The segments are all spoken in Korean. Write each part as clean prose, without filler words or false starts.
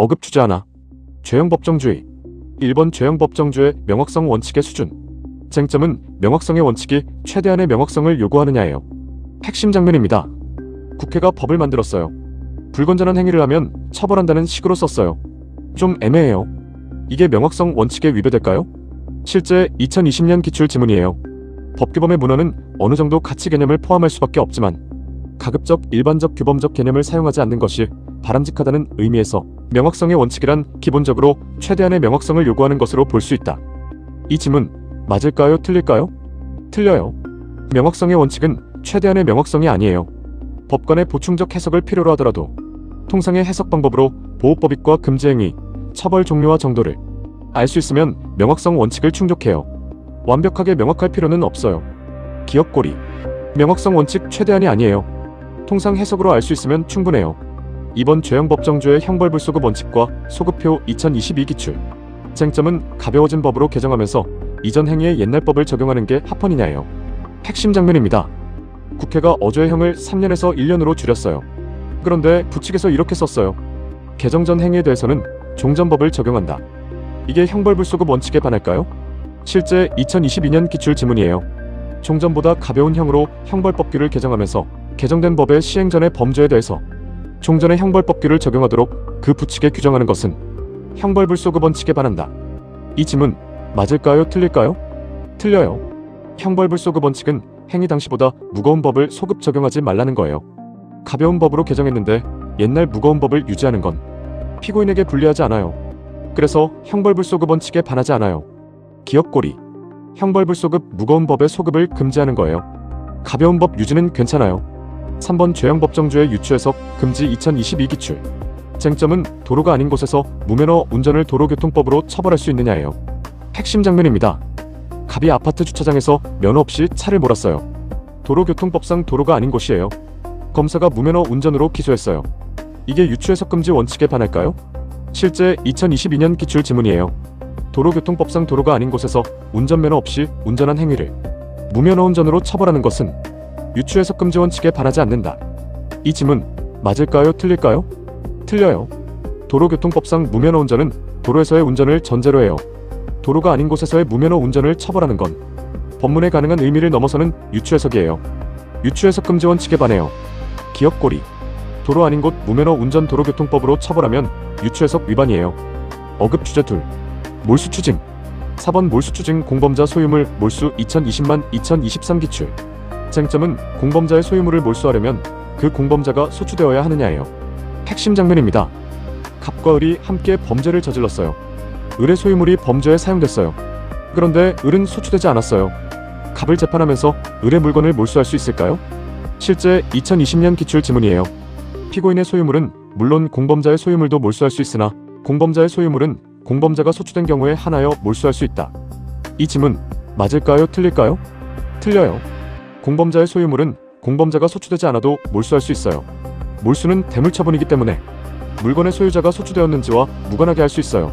어급 주제 하나. 죄형 법정주의. 1번 죄형 법정주의 명확성 원칙의 수준. 쟁점은 명확성의 원칙이 최대한의 명확성을 요구하느냐예요. 핵심 장면입니다. 국회가 법을 만들었어요. 불건전한 행위를 하면 처벌한다는 식으로 썼어요. 좀 애매해요. 이게 명확성 원칙에 위배될까요? 실제 2020년 기출지문이에요. 법규범의 문헌은 어느 정도 가치 개념을 포함할 수밖에 없지만 가급적 일반적 규범적 개념을 사용하지 않는 것이 바람직하다는 의미에서 명확성의 원칙이란 기본적으로 최대한의 명확성을 요구하는 것으로 볼 수 있다. 이 지문 맞을까요? 틀릴까요? 틀려요. 명확성의 원칙은 최대한의 명확성이 아니에요. 법관의 보충적 해석을 필요로 하더라도 통상의 해석 방법으로 보호법익과 금지행위, 처벌 종류와 정도를 알 수 있으면 명확성 원칙을 충족해요. 완벽하게 명확할 필요는 없어요. 기억고리. 명확성 원칙 최대한이 아니에요. 통상 해석으로 알 수 있으면 충분해요. 이번 죄형 법정주의 형벌불소급 원칙과 소급표 2022 기출. 쟁점은 가벼워진 법으로 개정하면서 이전 행위의 옛날 법을 적용하는 게 합헌이냐예요. 핵심 장면입니다. 국회가 어조의 형을 3년에서 1년으로 줄였어요. 그런데 부칙에서 이렇게 썼어요. 개정 전 행위에 대해서는 종전법을 적용한다. 이게 형벌불소급 원칙에 반할까요? 실제 2022년 기출 지문이에요. 종전보다 가벼운 형으로 형벌법규를 개정하면서 개정된 법의 시행 전의 범죄에 대해서 종전의 형벌법규를 적용하도록 그 부칙에 규정하는 것은 형벌불소급 원칙에 반한다. 이 지문 맞을까요? 틀릴까요? 틀려요. 형벌불소급 원칙은 행위 당시보다 무거운 법을 소급 적용하지 말라는 거예요. 가벼운 법으로 개정했는데 옛날 무거운 법을 유지하는 건 피고인에게 불리하지 않아요. 그래서 형벌불소급 원칙에 반하지 않아요. 기억고리. 형벌불소급 무거운 법의 소급을 금지하는 거예요. 가벼운 법 유지는 괜찮아요. 3번 죄형 법정주의 유추해석 금지 2022 기출. 쟁점은 도로가 아닌 곳에서 무면허 운전을 도로교통법으로 처벌할 수 있느냐예요. 핵심 장면입니다. 갑이 아파트 주차장에서 면허 없이 차를 몰았어요. 도로교통법상 도로가 아닌 곳이에요. 검사가 무면허 운전으로 기소했어요. 이게 유추해석 금지 원칙에 반할까요? 실제 2022년 기출 지문이에요. 도로교통법상 도로가 아닌 곳에서 운전면허 없이 운전한 행위를 무면허 운전으로 처벌하는 것은 유추해석 금지 원칙에 반하지 않는다. 이 지문 맞을까요? 틀릴까요? 틀려요. 도로교통법상 무면허 운전은 도로에서의 운전을 전제로 해요. 도로가 아닌 곳에서의 무면허 운전을 처벌하는 건 법문에 가능한 의미를 넘어서는 유추해석이에요. 유추해석 금지 원칙에 반해요. 기억고리. 도로 아닌 곳 무면허 운전 도로교통법으로 처벌하면 유추해석 위반이에요. 어급 주제 2. 몰수 추징. 4번 몰수 추징 공범자 소유물 몰수 2020만 2023 기출. 쟁점은 공범자의 소유물을 몰수하려면 그 공범자가 소추되어야 하느냐예요. 핵심 장면입니다. 갑과 을이 함께 범죄를 저질렀어요. 을의 소유물이 범죄에 사용됐어요. 그런데 을은 소추되지 않았어요. 갑을 재판하면서 을의 물건을 몰수할 수 있을까요? 실제 2020년 기출 지문이에요. 피고인의 소유물은 물론 공범자의 소유물도 몰수할 수 있으나 공범자의 소유물은 공범자가 소추된 경우에 한하여 몰수할 수 있다. 이 지문 맞을까요? 틀릴까요? 틀려요. 공범자의 소유물은 공범자가 소추되지 않아도 몰수할 수 있어요. 몰수는 대물처분이기 때문에 물건의 소유자가 소추되었는지와 무관하게 할 수 있어요.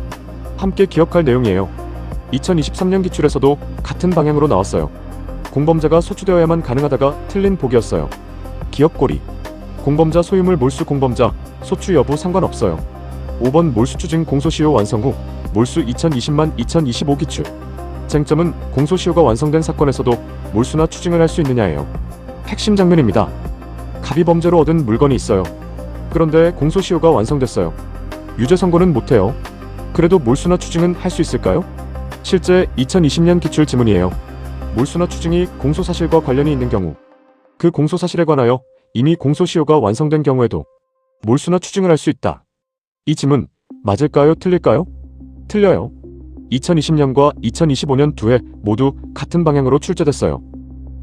함께 기억할 내용이에요. 2023년 기출에서도 같은 방향으로 나왔어요. 공범자가 소추되어야만 가능하다가 틀린 보기였어요. 기억고리. 공범자 소유물 몰수 공범자 소추 여부 상관없어요. 5번 몰수 추징 공소시효 완성 후 몰수 2020만 2025 기출. 쟁점은 공소시효가 완성된 사건에서도 몰수나 추징을 할 수 있느냐예요. 핵심 장면입니다. 갑이 범죄로 얻은 물건이 있어요. 그런데 공소시효가 완성됐어요. 유죄 선고는 못해요. 그래도 몰수나 추징은 할 수 있을까요? 실제 2020년 기출 지문이에요. 몰수나 추징이 공소사실과 관련이 있는 경우, 그 공소사실에 관하여 이미 공소시효가 완성된 경우에도 몰수나 추징을 할 수 있다. 이 지문 맞을까요? 틀릴까요? 틀려요. 2020년과 2025년 두 해 모두 같은 방향으로 출제됐어요.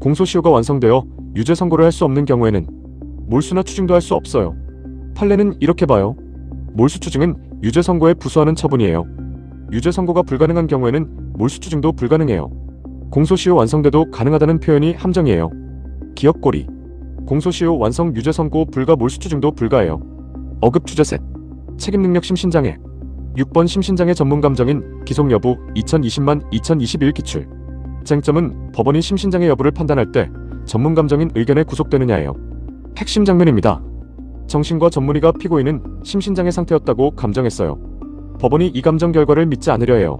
공소시효가 완성되어 유죄 선고를 할 수 없는 경우에는 몰수나 추징도 할 수 없어요. 판례는 이렇게 봐요. 몰수 추징은 유죄 선고에 부수하는 처분이에요. 유죄 선고가 불가능한 경우에는 몰수 추징도 불가능해요. 공소시효 완성돼도 가능하다는 표현이 함정이에요. 기억고리. 공소시효 완성 유죄 선고 불가 몰수 추징도 불가해요. 어급 주제 셋. 책임능력 심신장애. 6번 심신장애 전문감정인 기속 여부 2020만 2021 기출. 쟁점은 법원이 심신장애 여부를 판단할 때 전문감정인 의견에 구속되느냐예요. 핵심 장면입니다. 정신과 전문의가 피고인은 심신장애 상태였다고 감정했어요. 법원이 이 감정 결과를 믿지 않으려 해요.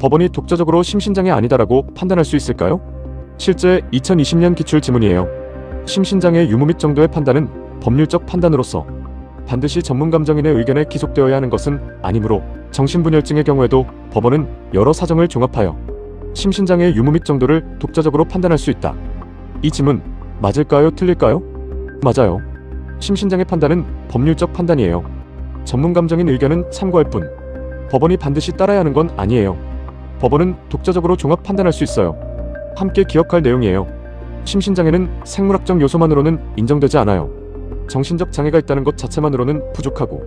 법원이 독자적으로 심신장애 아니다라고 판단할 수 있을까요? 실제 2020년 기출 지문이에요. 심신장애 유무 및 정도의 판단은 법률적 판단으로서 반드시 전문 감정인의 의견에 기속되어야 하는 것은 아니므로 정신분열증의 경우에도 법원은 여러 사정을 종합하여 심신장애의 유무 및 정도를 독자적으로 판단할 수 있다. 이 지문 맞을까요? 틀릴까요? 맞아요. 심신장애 판단은 법률적 판단이에요. 전문 감정인 의견은 참고할 뿐 법원이 반드시 따라야 하는 건 아니에요. 법원은 독자적으로 종합 판단할 수 있어요. 함께 기억할 내용이에요. 심신장애는 생물학적 요소만으로는 인정되지 않아요. 정신적 장애가 있다는 것 자체만으로는 부족하고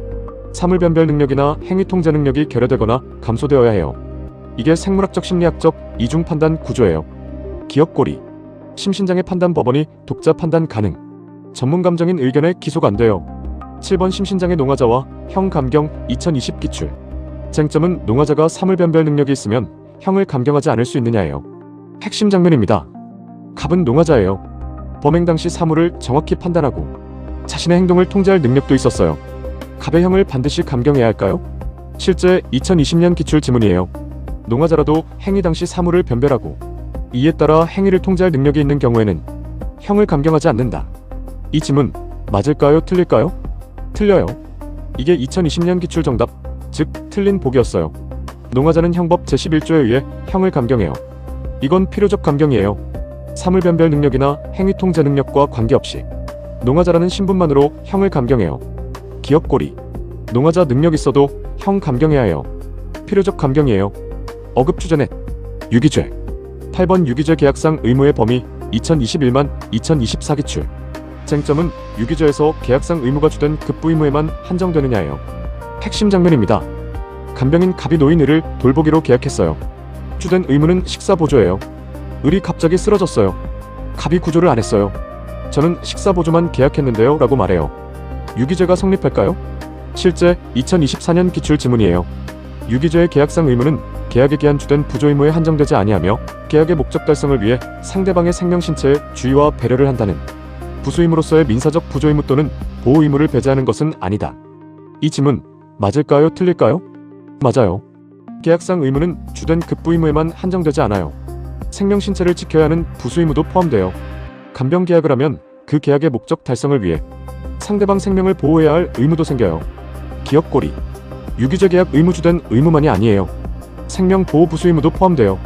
사물변별 능력이나 행위통제 능력이 결여되거나 감소되어야 해요. 이게 생물학적 심리학적 이중 판단 구조예요. 기억고리 심신장애 판단 법원이 독자 판단 가능. 전문 감정인 의견에 기속 안 돼요. 7번 심신장애 농화자와 형 감경 2020 기출. 쟁점은 농화자가 사물변별 능력이 있으면 형을 감경하지 않을 수 있느냐예요. 핵심 장면입니다. 갑은 농화자예요. 범행 당시 사물을 정확히 판단하고 자신의 행동을 통제할 능력도 있었어요. 갑의 형을 반드시 감경해야 할까요? 실제 2020년 기출 지문이에요. 농화자라도 행위 당시 사물을 변별하고 이에 따라 행위를 통제할 능력이 있는 경우에는 형을 감경하지 않는다. 이 지문 맞을까요? 틀릴까요? 틀려요. 이게 2020년 기출 정답, 즉 틀린 복이었어요. 농화자는 형법 제11조에 의해 형을 감경해요. 이건 필요적 감경이에요. 사물변별 능력이나 행위통제 능력과 관계없이 농화자라는 신분만으로 형을 감경해요. 기억고리 농화자 능력 있어도 형 감경해야 해요. 필요적 감경이에요. 어급추전넷 유기죄 8번 유기죄 계약상 의무의 범위 2021만 2024 기출. 쟁점은 유기죄에서 계약상 의무가 주된 급부 의무에만 한정되느냐예요. 핵심 장면입니다. 간병인 갑이 노인 을을 돌보기로 계약했어요. 주된 의무는 식사 보조예요. 을이 갑자기 쓰러졌어요. 갑이 구조를 안 했어요. 저는 식사 보조만 계약했는데요 라고 말해요. 유기죄가 성립할까요? 실제 2024년 기출 지문이에요. 유기죄의 계약상 의무는 계약에 기한 주된 부조 의무에 한정되지 아니하며 계약의 목적 달성을 위해 상대방의 생명 신체에 주의와 배려를 한다는 부수 의무로서의 민사적 부조 의무 또는 보호 의무를 배제하는 것은 아니다. 이 지문 맞을까요? 틀릴까요? 맞아요. 계약상 의무는 주된 급부 의무에만 한정되지 않아요. 생명 신체를 지켜야 하는 부수 의무도 포함돼요. 간병 계약을 하면 그 계약의 목적 달성을 위해 상대방 생명을 보호해야 할 의무도 생겨요. 기억고리 유기죄 계약 의무 주된 의무만이 아니에요. 생명 보호 부수 의무도 포함돼요.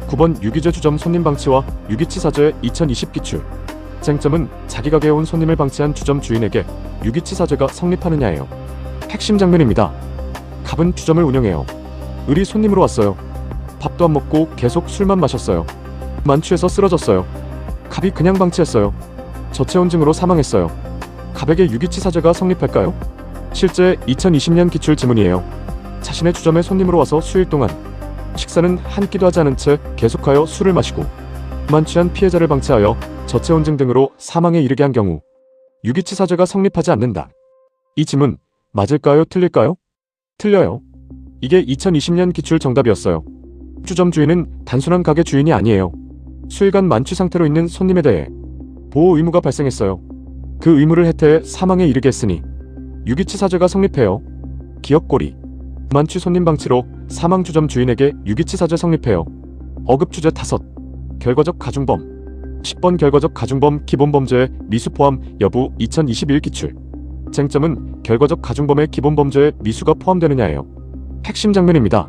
9번 유기죄 주점 손님 방치와 유기치사죄 2020 기출. 쟁점은 자기 가게에 온 손님을 방치한 주점 주인에게 유기치사죄가 성립하느냐예요. 핵심 장면입니다. 갑은 주점을 운영해요. 을이 손님으로 왔어요. 밥도 안 먹고 계속 술만 마셨어요. 만취해서 쓰러졌어요. 갑이 그냥 방치했어요. 저체온증으로 사망했어요. 갑에게 유기치사죄가 성립할까요? 실제 2020년 기출 지문이에요. 자신의 주점에 손님으로 와서 수일 동안 식사는 한 끼도 하지 않은 채 계속하여 술을 마시고 만취한 피해자를 방치하여 저체온증 등으로 사망에 이르게 한 경우 유기치사죄가 성립하지 않는다. 이 지문 맞을까요? 틀릴까요? 틀려요. 이게 2020년 기출 정답이었어요. 주점 주인은 단순한 가게 주인이 아니에요. 수일간 만취 상태로 있는 손님에 대해 보호 의무가 발생했어요. 그 의무를 해태해 사망에 이르게 했으니 유기치사죄가 성립해요. 기억고리 만취 손님 방치로 사망 주점 주인에게 유기치사죄 성립해요. 어급주죄 5. 결과적 가중범 10번 결과적 가중범 기본범죄의 미수 포함 여부 2021 기출. 쟁점은 결과적 가중범의 기본범죄에 미수가 포함되느냐예요. 핵심 장면입니다.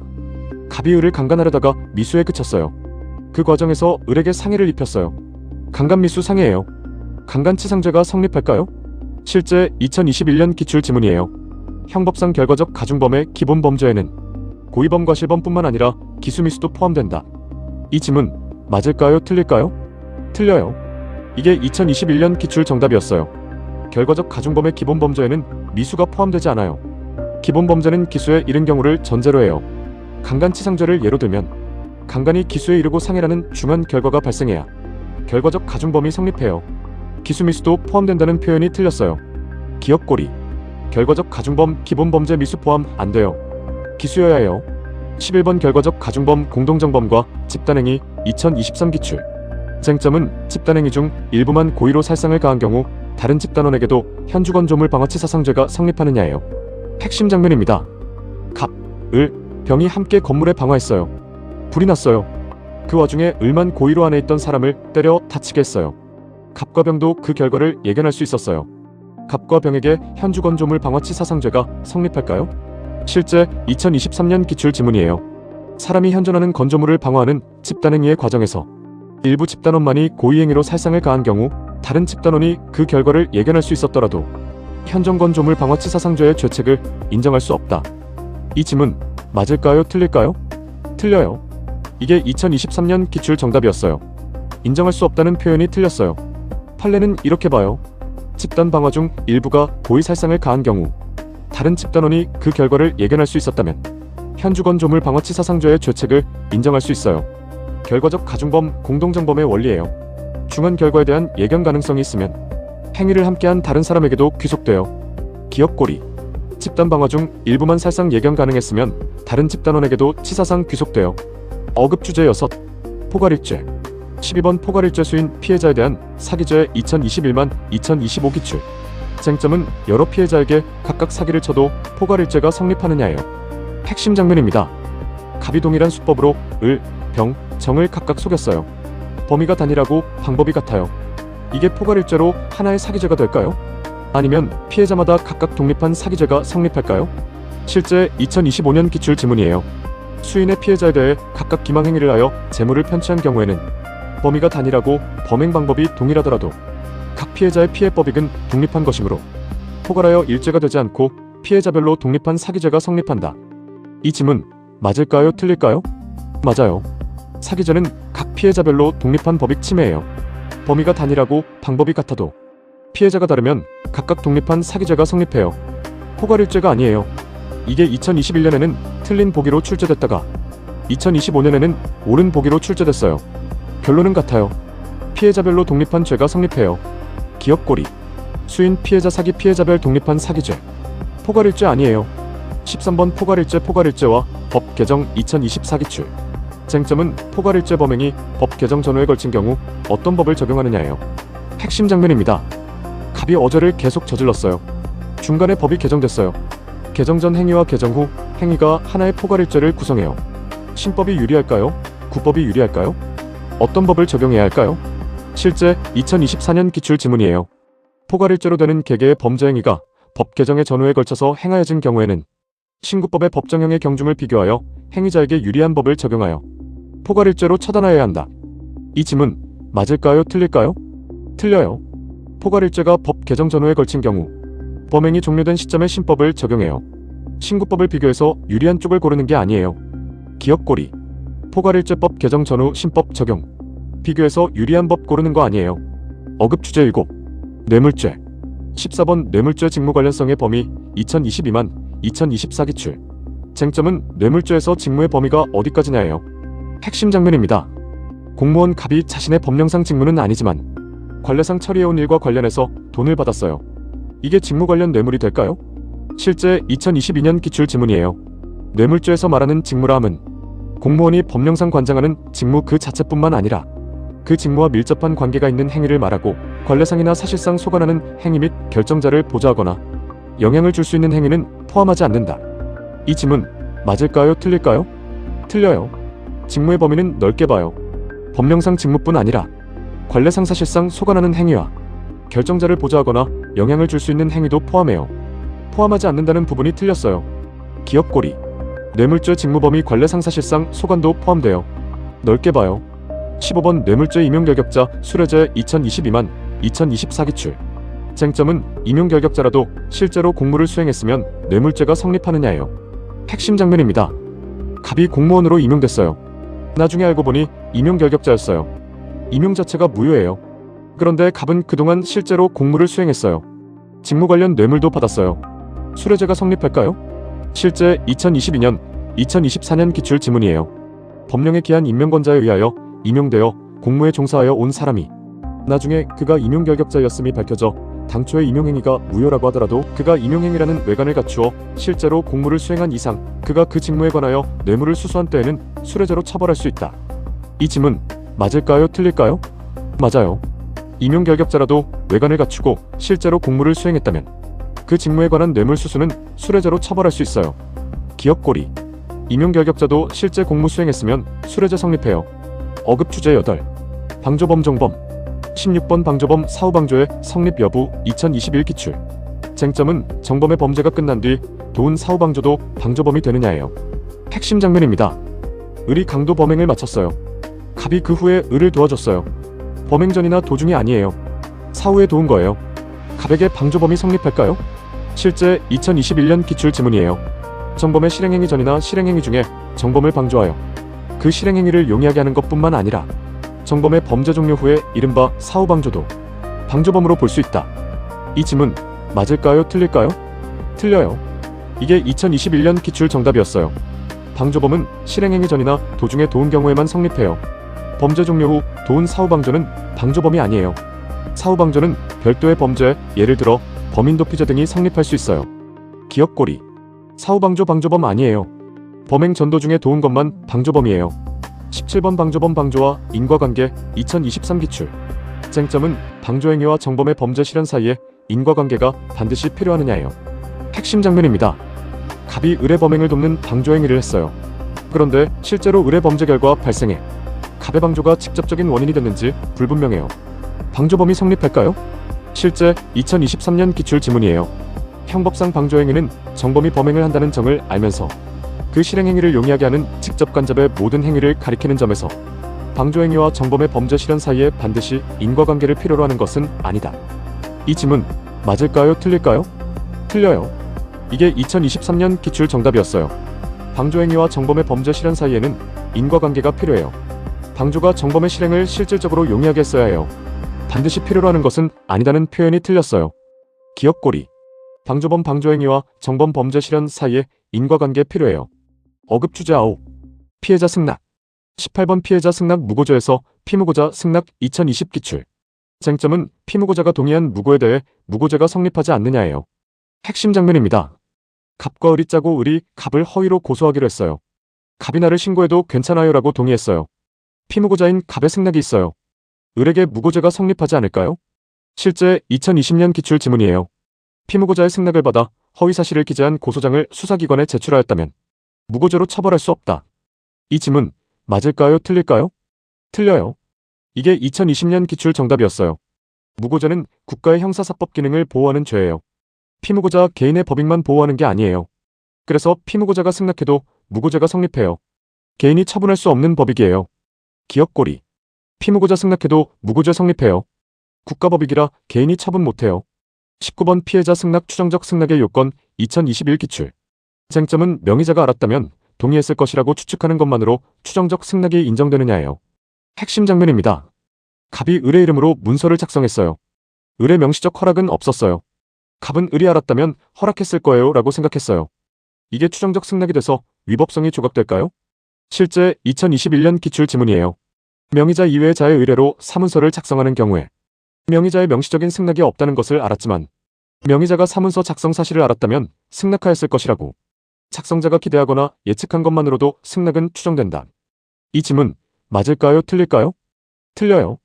갑이 을을 강간하려다가 미수에 그쳤어요. 그 과정에서 을에게 상해를 입혔어요. 강간미수 상해예요. 강간치상죄가 성립할까요? 실제 2021년 기출 지문이에요. 형법상 결과적 가중범의 기본범죄에는 고의범 과실범뿐만 아니라 기수미수도 포함된다. 이 지문 맞을까요? 틀릴까요? 틀려요. 이게 2021년 기출 정답이었어요. 결과적 가중범의 기본범죄에는 미수가 포함되지 않아요. 기본범죄는 기수에 이른 경우를 전제로 해요. 강간치상죄를 예로 들면 강간이 기수에 이르고 상해라는 중한 결과가 발생해야 결과적 가중범이 성립해요. 기수미수도 포함된다는 표현이 틀렸어요. 기억고리 결과적 가중범 기본범죄 미수 포함 안 돼요. 기수여야 해요. 11번 결과적 가중범 공동정범과 집단행위 2023 기출. 쟁점은 집단행위 중 일부만 고의로 살상을 가한 경우 다른 집단원에게도 현주건조물 방어치사상죄가 성립하느냐예요. 핵심 장면입니다. 갑, 을, 병이 함께 건물에 방화했어요. 불이 났어요. 그 와중에 을만 고의로 안에 있던 사람을 때려 다치게 했어요. 갑과 병도 그 결과를 예견할 수 있었어요. 갑과 병에게 현주건조물 방어치사상죄가 성립할까요? 실제 2023년 기출지문이에요. 사람이 현존하는 건조물을 방어하는 집단행위의 과정에서 일부 집단원만이 고의행위로 살상을 가한 경우 다른 집단원이 그 결과를 예견할 수 있었더라도 현존건조물 방어치사상죄의 죄책을 인정할 수 없다. 이 지문 맞을까요? 틀릴까요? 틀려요. 이게 2023년 기출 정답이었어요. 인정할 수 없다는 표현이 틀렸어요. 판례는 이렇게 봐요. 집단 방화 중 일부가 고의 살상을 가한 경우 다른 집단원이 그 결과를 예견할 수 있었다면 현주건조물 방어치사상죄의 죄책을 인정할 수 있어요. 결과적 가중범 공동정범의 원리예요. 중한 결과에 대한 예견 가능성이 있으면 행위를 함께한 다른 사람에게도 귀속돼요. 기억고리. 집단 방화 중 일부만 살상 예견 가능했으면 다른 집단원에게도 치사상 귀속돼요. 어급주제 6. 포괄일죄. 12번 포괄일죄 수인 피해자에 대한 사기죄 2021만 2025 기출. 쟁점은 여러 피해자에게 각각 사기를 쳐도 포괄일죄가 성립하느냐예요. 핵심 장면입니다. 갑이 동일한 수법으로 을, 병, 정을 각각 속였어요. 범위가 단일하고 방법이 같아요. 이게 포괄일죄로 하나의 사기죄가 될까요? 아니면 피해자마다 각각 독립한 사기죄가 성립할까요? 실제 2025년 기출 지문이에요. 수인의 피해자에 대해 각각 기망행위를 하여 재물을 편취한 경우에는 범위가 단일하고 범행 방법이 동일하더라도 각 피해자의 피해법익은 독립한 것이므로 포괄하여 일죄가 되지 않고 피해자별로 독립한 사기죄가 성립한다. 이 지문 맞을까요? 틀릴까요? 맞아요. 사기죄는 각 피해자별로 독립한 법익 침해예요. 범위가 단일하고 방법이 같아도 피해자가 다르면 각각 독립한 사기죄가 성립해요. 포괄일죄가 아니에요. 이게 2021년에는 틀린 보기로 출제됐다가 2025년에는 옳은 보기로 출제됐어요. 결론은 같아요. 피해자별로 독립한 죄가 성립해요. 기억고리. 수인 피해자 사기 피해자별 독립한 사기죄. 포괄일죄 아니에요. 13번 포괄일죄와 법 개정 2024 기출. 쟁점은 포괄일죄 범행이 법 개정 전후에 걸친 경우 어떤 법을 적용하느냐예요. 핵심 장면입니다. 갑이 어죄를 계속 저질렀어요. 중간에 법이 개정됐어요. 개정 전 행위와 개정 후 행위가 하나의 포괄일죄를 구성해요. 신법이 유리할까요? 구법이 유리할까요? 어떤 법을 적용해야 할까요? 실제 2024년 기출 지문이에요. 포괄일죄로 되는 개개의 범죄 행위가 법 개정의 전후에 걸쳐서 행하여진 경우에는 신구법의 법정형의 경중을 비교하여 행위자에게 유리한 법을 적용하여 포괄일죄로 처단하여야 한다. 이 지문 맞을까요? 틀릴까요? 틀려요. 포괄일죄가 법 개정 전후에 걸친 경우 범행이 종료된 시점에 신법을 적용해요. 신구법을 비교해서 유리한 쪽을 고르는 게 아니에요. 기억고리. 포괄일죄법 개정 전후 신법 적용. 비교해서 유리한 법 고르는 거 아니에요. 어급주제 7. 뇌물죄. 14번 뇌물죄 직무 관련성의 범위 2022만 2024 기출. 쟁점은 뇌물죄에서 직무의 범위가 어디까지냐예요. 핵심 장면입니다. 공무원 갑이 자신의 법령상 직무는 아니지만 관례상 처리해온 일과 관련해서 돈을 받았어요. 이게 직무 관련 뇌물이 될까요? 실제 2022년 기출 지문이에요. 뇌물죄에서 말하는 직무라 함은 공무원이 법령상 관장하는 직무 그 자체뿐만 아니라 그 직무와 밀접한 관계가 있는 행위를 말하고 관례상이나 사실상 소관하는 행위 및 결정자를 보좌하거나 영향을 줄 수 있는 행위는 포함하지 않는다. 이 지문 맞을까요? 틀릴까요? 틀려요. 직무의 범위는 넓게 봐요. 법령상 직무뿐 아니라 관례상 사실상 소관하는 행위와 결정자를 보좌하거나 영향을 줄 수 있는 행위도 포함해요. 포함하지 않는다는 부분이 틀렸어요. 기억고리. 뇌물죄 직무범위 관례상 사실상 소관도 포함돼요. 넓게 봐요. 15번 뇌물죄 임용결격자 수뢰죄 2022만 2024 기출. 쟁점은 임용결격자라도 실제로 공무를 수행했으면 뇌물죄가 성립하느냐예요. 핵심 장면입니다. 갑이 공무원으로 임용됐어요. 나중에 알고 보니 임용결격자였어요. 임용 자체가 무효예요. 그런데 갑은 그동안 실제로 공무를 수행했어요. 직무 관련 뇌물도 받았어요. 수뢰죄가 성립할까요? 실제 2022년 2024년 기출 지문이에요. 법령에 기한 임명권자에 의하여 임용되어 공무에 종사하여 온 사람이 나중에 그가 임용결격자였음이 밝혀져 당초의 임용행위가 무효라고 하더라도 그가 임용행위라는 외관을 갖추어 실제로 공무를 수행한 이상 그가 그 직무에 관하여 뇌물을 수수한 때에는 수뢰죄로 처벌할 수 있다. 이 지문 맞을까요? 틀릴까요? 맞아요. 임용 결격자라도 외관을 갖추고 실제로 공무를 수행했다면 그 직무에 관한 뇌물수수는 수뢰죄로 처벌할 수 있어요. 기억고리. 임용 결격자도 실제 공무 수행했으면 수뢰죄 성립해요. 어급 주제 8. 방조범 정범. 16번 방조범 사후방조의 성립 여부 2021 기출. 쟁점은 정범의 범죄가 끝난 뒤 도운 사후방조도 방조범이 되느냐예요. 핵심 장면입니다. 을이 강도 범행을 마쳤어요. 갑이 그 후에 을을 도와줬어요. 범행 전이나 도중이 아니에요. 사후에 도운 거예요. 갑에게 방조범이 성립할까요? 실제 2021년 기출 지문이에요. 정범의 실행행위 전이나 실행행위 중에 정범을 방조하여 그 실행행위를 용이하게 하는 것뿐만 아니라 정범의 범죄 종료 후에 이른바 사후방조도 방조범으로 볼 수 있다. 이 지문 맞을까요? 틀릴까요? 틀려요. 이게 2021년 기출 정답이었어요. 방조범은 실행행위 전이나 도중에 도운 경우에만 성립해요. 범죄 종료 후 도운 사후방조는 방조범이 아니에요. 사후방조는 별도의 범죄, 예를 들어 범인도피죄 등이 성립할 수 있어요. 기억고리. 사후방조 방조범 아니에요. 범행 전도 중에 도운 것만 방조범이에요. 17번 방조범 방조와 인과관계 2023 기출. 쟁점은 방조행위와 정범의 범죄 실현 사이에 인과관계가 반드시 필요하느냐예요. 핵심 장면입니다. 갑이 을의 범행을 돕는 방조행위를 했어요. 그런데 실제로 을의 범죄 결과 발생해 갑의 방조가 직접적인 원인이 됐는지 불분명해요. 방조범이 성립할까요? 실제 2023년 기출 지문이에요. 형법상 방조행위는 정범이 범행을 한다는 점을 알면서 그 실행행위를 용이하게 하는 직접 간접의 모든 행위를 가리키는 점에서 방조행위와 정범의 범죄 실현 사이에 반드시 인과관계를 필요로 하는 것은 아니다. 이 지문 맞을까요? 틀릴까요? 틀려요. 이게 2023년 기출 정답이었어요. 방조행위와 정범의 범죄 실현 사이에는 인과관계가 필요해요. 방조가 정범의 실행을 실질적으로 용이하게 했어야 해요. 반드시 필요로 하는 것은 아니다는 표현이 틀렸어요. 기억고리. 방조범 방조행위와 정범 범죄 실현 사이에 인과관계 필요해요. 어급 주제 9. 피해자 승낙. 18번 피해자 승낙 무고죄에서 피무고자 승낙 2020 기출. 쟁점은 피무고자가 동의한 무고에 대해 무고죄가 성립하지 않느냐예요. 핵심 장면입니다. 갑과 을이 짜고 을이 갑을 허위로 고소하기로 했어요. 갑이 나를 신고해도 괜찮아요 라고 동의했어요. 피무고자인 갑의 승낙이 있어요. 을에게 무고죄가 성립하지 않을까요? 실제 2020년 기출 지문이에요. 피무고자의 승낙을 받아 허위사실을 기재한 고소장을 수사기관에 제출하였다면 무고죄로 처벌할 수 없다. 이 지문 맞을까요? 틀릴까요? 틀려요. 이게 2020년 기출 정답이었어요. 무고죄는 국가의 형사사법 기능을 보호하는 죄예요. 피무고자 개인의 법익만 보호하는 게 아니에요. 그래서 피무고자가 승낙해도 무고죄가 성립해요. 개인이 처분할 수 없는 법익이에요. 기억고리. 피무고자 승낙해도 무고죄 성립해요. 국가법익이라 개인이 처분 못해요. 19번 피해자 승낙 추정적 승낙의 요건 2021 기출. 쟁점은 명의자가 알았다면 동의했을 것이라고 추측하는 것만으로 추정적 승낙이 인정되느냐예요. 핵심 장면입니다. 갑이 을의 이름으로 문서를 작성했어요. 을의 명시적 허락은 없었어요. 갑은 을이 알았다면 허락했을 거예요 라고 생각했어요. 이게 추정적 승낙이 돼서 위법성이 조각될까요? 실제 2021년 기출 지문이에요. 명의자 이외의 자의 의뢰로 사문서를 작성하는 경우에 명의자의 명시적인 승낙이 없다는 것을 알았지만 명의자가 사문서 작성 사실을 알았다면 승낙하였을 것이라고 작성자가 기대하거나 예측한 것만으로도 승낙은 추정된다. 이 지문 맞을까요? 틀릴까요? 틀려요.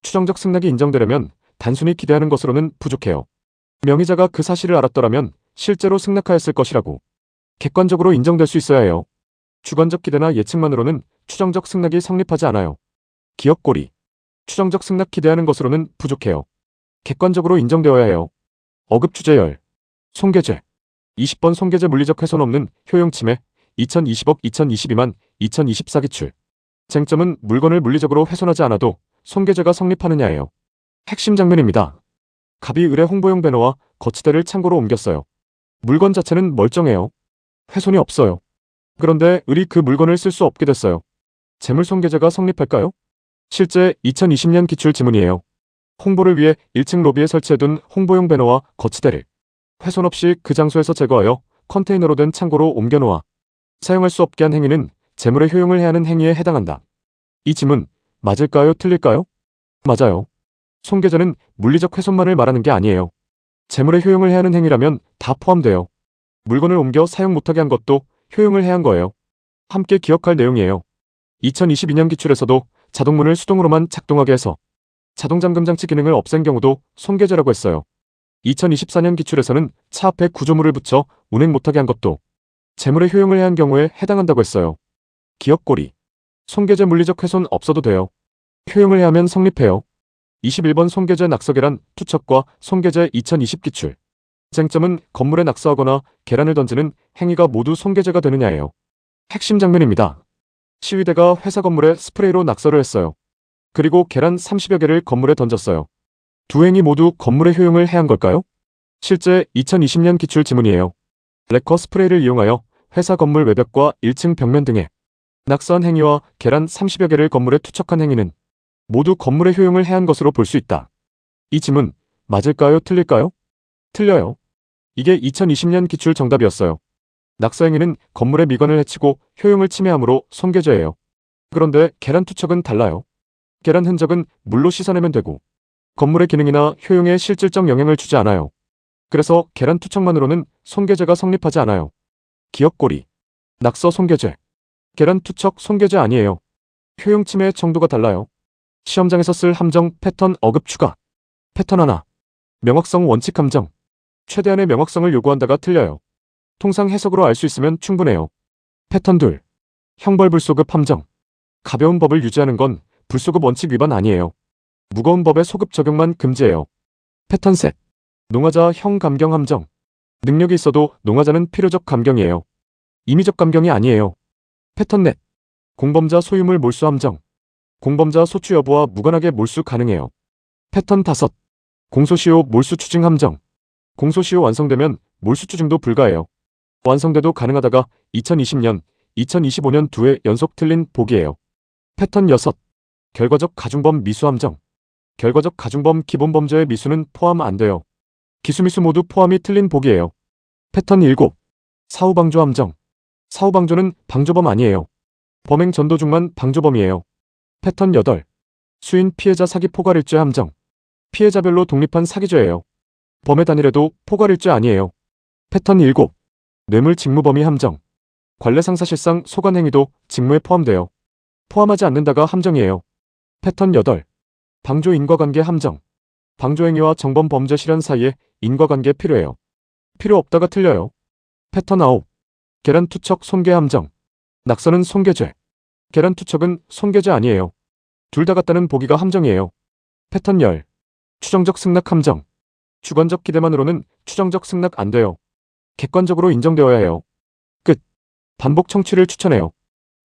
추정적 승낙이 인정되려면 단순히 기대하는 것으로는 부족해요. 명의자가 그 사실을 알았더라면 실제로 승낙하였을 것이라고 객관적으로 인정될 수 있어야 해요. 주관적 기대나 예측만으로는 추정적 승낙이 성립하지 않아요. 기억고리. 추정적 승낙 기대하는 것으로는 부족해요. 객관적으로 인정되어야 해요. 어급 주제열. 손괴죄. 20번 손괴죄 물리적 훼손 없는 효용침해 2020억 2022만 2024 기출. 쟁점은 물건을 물리적으로 훼손하지 않아도 손괴죄가 성립하느냐예요. 핵심 장면입니다. 갑이 을의 홍보용 배너와 거치대를 창고로 옮겼어요. 물건 자체는 멀쩡해요. 훼손이 없어요. 그런데 을이 그 물건을 쓸 수 없게 됐어요. 재물 손괴죄가 성립할까요? 실제 2020년 기출 지문이에요. 홍보를 위해 1층 로비에 설치해둔 홍보용 배너와 거치대를 훼손 없이 그 장소에서 제거하여 컨테이너로 된 창고로 옮겨놓아 사용할 수 없게 한 행위는 재물의 효용을 해하는 행위에 해당한다. 이 지문 맞을까요? 틀릴까요? 맞아요. 손괴죄는 물리적 훼손만을 말하는 게 아니에요. 재물의 효용을 해하는 행위라면 다 포함돼요. 물건을 옮겨 사용 못하게 한 것도 효용을 해한 거예요. 함께 기억할 내용이에요. 2022년 기출에서도 자동문을 수동으로만 작동하게 해서 자동잠금 장치 기능을 없앤 경우도 손괴죄라고 했어요. 2024년 기출에서는 차 앞에 구조물을 붙여 운행 못하게 한 것도 재물의 효용을 해한 경우에 해당한다고 했어요. 기억고리. 손괴죄 물리적 훼손 없어도 돼요. 효용을 해하면 성립해요. 21번 손괴죄 낙서계란 투척과 손괴죄 2020 기출. 쟁점은 건물에 낙서하거나 계란을 던지는 행위가 모두 손괴죄가 되느냐예요. 핵심 장면입니다. 시위대가 회사 건물에 스프레이로 낙서를 했어요. 그리고 계란 30여 개를 건물에 던졌어요. 두 행위 모두 건물의 효용을 해한 걸까요? 실제 2020년 기출 지문이에요. 레커 스프레이를 이용하여 회사 건물 외벽과 1층 벽면 등에 낙서한 행위와 계란 30여 개를 건물에 투척한 행위는 모두 건물의 효용을 해한 것으로 볼 수 있다. 이 지문 맞을까요? 틀릴까요? 틀려요. 이게 2020년 기출 정답이었어요. 낙서 행위는 건물의 미관을 해치고 효용을 침해하므로 손괴죄예요. 그런데 계란 투척은 달라요. 계란 흔적은 물로 씻어내면 되고 건물의 기능이나 효용에 실질적 영향을 주지 않아요. 그래서 계란 투척만으로는 손괴죄가 성립하지 않아요. 기억고리. 낙서 손괴죄. 계란 투척 손괴죄 아니에요. 효용 침해 정도가 달라요. 시험장에서 쓸 함정 패턴 어급 추가. 패턴 하나. 명확성 원칙 함정. 최대한의 명확성을 요구한다가 틀려요. 통상 해석으로 알 수 있으면 충분해요. 패턴 둘. 형벌 불소급 함정. 가벼운 법을 유지하는 건 불소급 원칙 위반 아니에요. 무거운 법의 소급 적용만 금지해요. 패턴 셋. 농화자 형 감경 함정. 능력이 있어도 농화자는 필요적 감경이에요. 임의적 감경이 아니에요. 패턴 넷. 공범자 소유물 몰수 함정. 공범자 소추 여부와 무관하게 몰수 가능해요. 패턴 다섯. 공소시효 몰수 추징 함정. 공소시효 완성되면 몰수 추징도 불가해요. 완성돼도 가능하다가 2020년, 2025년 2회 연속 틀린 보기예요. 패턴 여섯. 결과적 가중범 미수 함정. 결과적 가중범 기본 범죄의 미수는 포함 안 돼요. 기수미수 모두 포함이 틀린 보기예요. 패턴 일곱. 사후방조 함정. 사후방조는 방조범 아니에요. 범행 전도 중만 방조범이에요. 패턴 여덟. 수인 피해자 사기 포괄일죄 함정. 피해자별로 독립한 사기죄예요. 범의 단일에도 포괄일죄 아니에요. 패턴 일곱. 뇌물 직무범위 함정. 관례상사실상 소관행위도 직무에 포함돼요. 포함하지 않는다가 함정이에요. 패턴 여덟. 방조 인과관계 함정. 방조행위와 정범 범죄 실현 사이에 인과관계 필요해요. 필요 없다가 틀려요. 패턴 아홉. 계란 투척 손괴 함정. 낙서는 손괴죄. 계란 투척은 손괴죄 아니에요. 둘 다 같다는 보기가 함정이에요. 패턴 열. 추정적 승낙 함정. 주관적 기대만으로는 추정적 승낙 안 돼요. 객관적으로 인정되어야 해요. 끝. 반복 청취를 추천해요.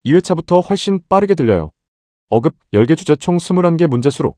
2회차부터 훨씬 빠르게 들려요. 어급 10개 주제 총 21개 문제수로